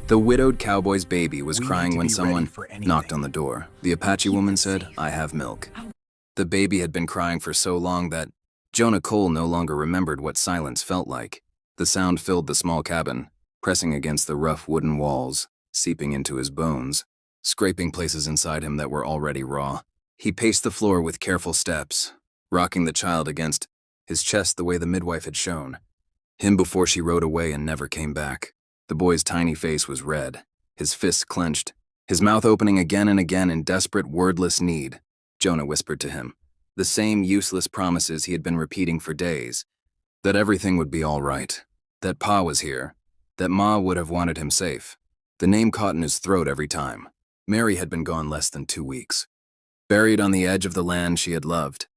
The widowed cowboy's baby was We need crying to when be someone ready for anything. knocked on the door. The Apache woman said, "I have milk." The baby had been crying for so long that Jonah Cole no longer remembered what silence felt like. The sound filled the small cabin, pressing against the rough wooden walls, seeping into his bones, scraping places inside him that were already raw. He paced the floor with careful steps, rocking the child against his chest the way the midwife had shown him before she rode away and never came back. The boy's tiny face was red, his fists clenched, his mouth opening again and again in desperate, wordless need. Jonah whispered to him, the same useless promises he had been repeating for days, that everything would be all right, that Pa was here, that Ma would have wanted him safe. The name caught in his throat every time. Mary had been gone less than 2 weeks, buried on the edge of the land she had loved.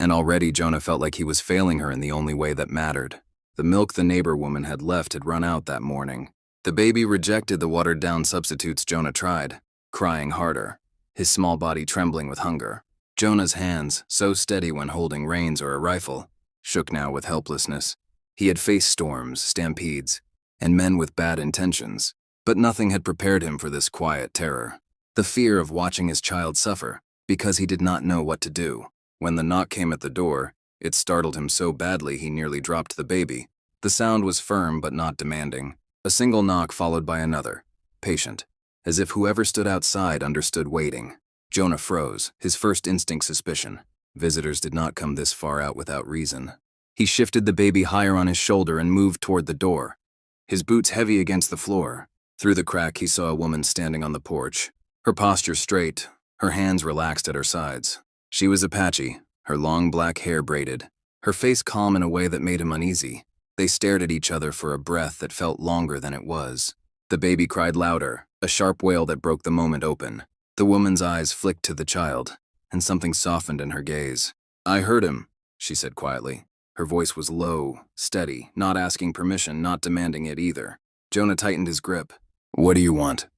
And already Jonah felt like he was failing her in the only way that mattered. The milk the neighbor woman had left had run out that morning. The baby rejected the watered-down substitutes Jonah tried, crying harder, his small body trembling with hunger. Jonah's hands, so steady when holding reins or a rifle, shook now with helplessness. He had faced storms, stampedes, and men with bad intentions, but nothing had prepared him for this quiet terror. The fear of watching his child suffer, because he did not know what to do. When the knock came at the door, it startled him so badly he nearly dropped the baby. The sound was firm but not demanding. A single knock followed by another, patient, as if whoever stood outside understood waiting. Jonah froze, his first instinct suspicion. Visitors did not come this far out without reason. He shifted the baby higher on his shoulder and moved toward the door, his boots heavy against the floor. Through the crack he saw a woman standing on the porch, her posture straight, her hands relaxed at her sides. She was Apache, her long black hair braided, her face calm in a way that made him uneasy. They stared at each other for a breath that felt longer than it was. The baby cried louder, a sharp wail that broke the moment open. The woman's eyes flicked to the child, and something softened in her gaze. "I heard him," she said quietly. Her voice was low, steady, not asking permission, not demanding it either. Jonah tightened his grip. "What do you want?"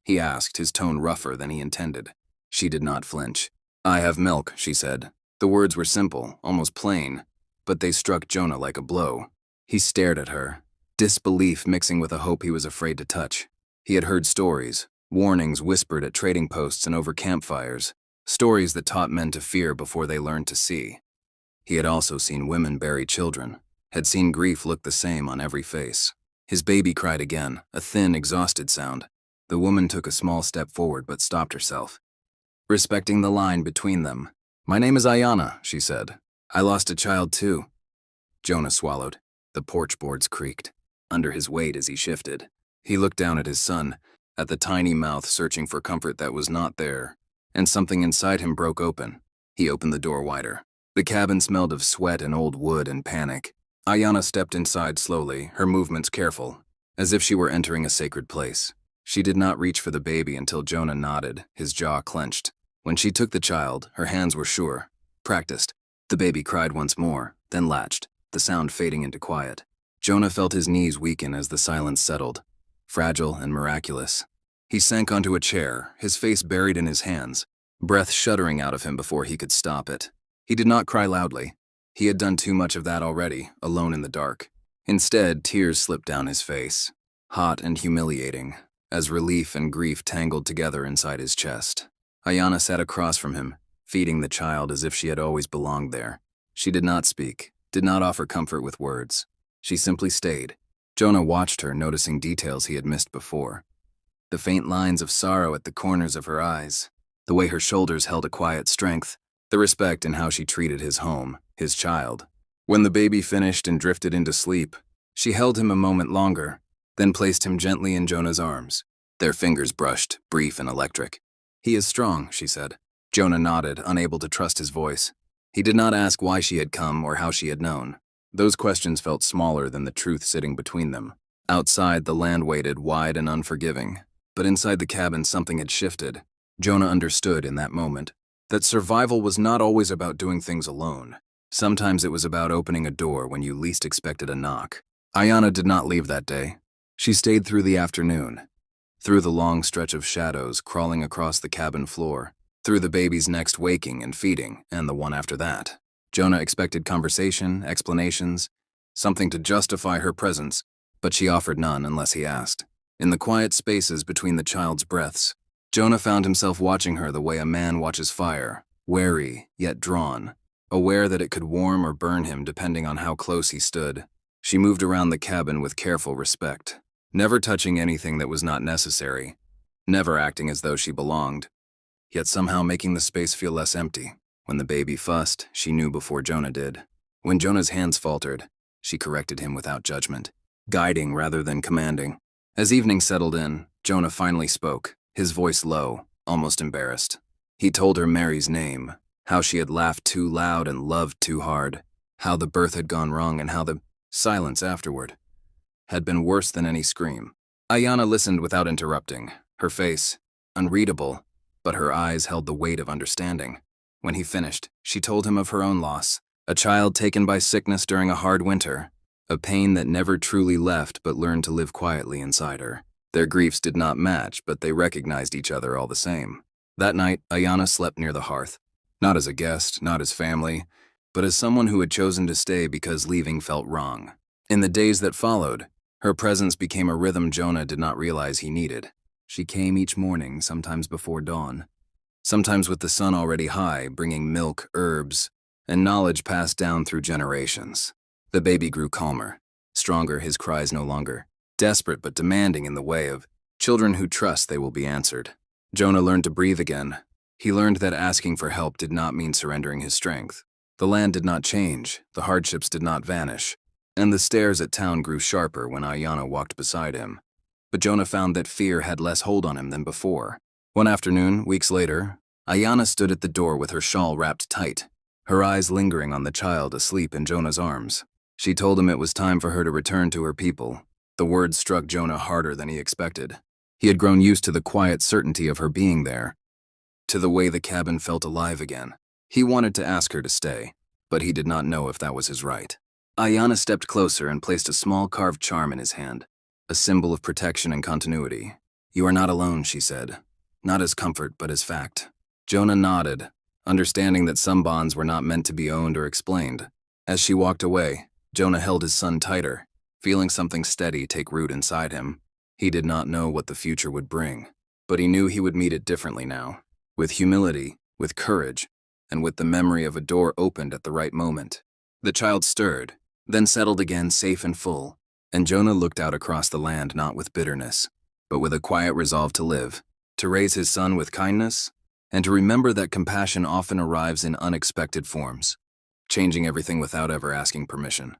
he asked, his tone rougher than he intended. She did not flinch. "I have milk," she said. The words were simple, almost plain, but they struck Jonah like a blow. He stared at her, disbelief mixing with a hope he was afraid to touch. He had heard stories, warnings whispered at trading posts and over campfires, stories that taught men to fear before they learned to see. He had also seen women bury children, had seen grief look the same on every face. His baby cried again, a thin, exhausted sound. The woman took a small step forward but stopped herself, respecting the line between them. "My name is Ayana," she said. "I lost a child too." Jonah swallowed. The porch boards creaked under his weight as he shifted. He looked down at his son, at the tiny mouth searching for comfort that was not there, and something inside him broke open. He opened the door wider. The cabin smelled of sweat and old wood and panic. Ayana stepped inside slowly, her movements careful, as if she were entering a sacred place. She did not reach for the baby until Jonah nodded, his jaw clenched. When she took the child, her hands were sure, practiced. The baby cried once more, then latched, the sound fading into quiet. Jonah felt his knees weaken as the silence settled, fragile and miraculous. He sank onto a chair, his face buried in his hands, breath shuddering out of him before he could stop it. He did not cry loudly. He had done too much of that already, alone in the dark. Instead, tears slipped down his face, hot and humiliating, as relief and grief tangled together inside his chest. Ayana sat across from him, feeding the child as if she had always belonged there. She did not speak, did not offer comfort with words. She simply stayed. Jonah watched her, noticing details he had missed before. The faint lines of sorrow at the corners of her eyes, the way her shoulders held a quiet strength, the respect in how she treated his home, his child. When the baby finished and drifted into sleep, she held him a moment longer, then placed him gently in Jonah's arms. Their fingers brushed, brief and electric. "He is strong," she said. Jonah nodded, unable to trust his voice. He did not ask why she had come or how she had known. Those questions felt smaller than the truth sitting between them. Outside, the land waited, wide and unforgiving. But inside the cabin, something had shifted. Jonah understood in that moment that survival was not always about doing things alone. Sometimes it was about opening a door when you least expected a knock. Ayana did not leave that day. She stayed through the afternoon, through the long stretch of shadows crawling across the cabin floor, through the baby's next waking and feeding, and the one after that. Jonah expected conversation, explanations, something to justify her presence, but she offered none unless he asked. In the quiet spaces between the child's breaths, Jonah found himself watching her the way a man watches fire, wary yet drawn, aware that it could warm or burn him depending on how close he stood. She moved around the cabin with careful respect, never touching anything that was not necessary, never acting as though she belonged, yet somehow making the space feel less empty. When the baby fussed, she knew before Jonah did. When Jonah's hands faltered, she corrected him without judgment, guiding rather than commanding. As evening settled in, Jonah finally spoke, his voice low, almost embarrassed. He told her Mary's name, how she had laughed too loud and loved too hard, how the birth had gone wrong and how the silence afterward had been worse than any scream. Ayanna listened without interrupting, her face unreadable, but her eyes held the weight of understanding. When he finished, she told him of her own loss, a child taken by sickness during a hard winter, a pain that never truly left but learned to live quietly inside her. Their griefs did not match, but they recognized each other all the same. That night, Ayanna slept near the hearth, not as a guest, not as family, but as someone who had chosen to stay because leaving felt wrong. In the days that followed, her presence became a rhythm Jonah did not realize he needed. She came each morning, sometimes before dawn, sometimes with the sun already high, bringing milk, herbs, and knowledge passed down through generations. The baby grew calmer, stronger, his cries no longer desperate but demanding in the way of children who trust they will be answered. Jonah learned to breathe again. He learned that asking for help did not mean surrendering his strength. The land did not change, the hardships did not vanish, and the stares at town grew sharper when Ayanna walked beside him. But Jonah found that fear had less hold on him than before. One afternoon, weeks later, Ayanna stood at the door with her shawl wrapped tight, her eyes lingering on the child asleep in Jonah's arms. She told him it was time for her to return to her people. The words struck Jonah harder than he expected. He had grown used to the quiet certainty of her being there, to the way the cabin felt alive again. He wanted to ask her to stay, but he did not know if that was his right. Ayanna stepped closer and placed a small carved charm in his hand, a symbol of protection and continuity. "You are not alone," she said, not as comfort but as fact. Jonah nodded, understanding that some bonds were not meant to be owned or explained. As she walked away, Jonah held his son tighter, feeling something steady take root inside him. He did not know what the future would bring, but he knew he would meet it differently now, with humility, with courage, and with the memory of a door opened at the right moment. The child stirred, then settled again safe and full, and Jonah looked out across the land not with bitterness, but with a quiet resolve to live, to raise his son with kindness, and to remember that compassion often arrives in unexpected forms, changing everything without ever asking permission.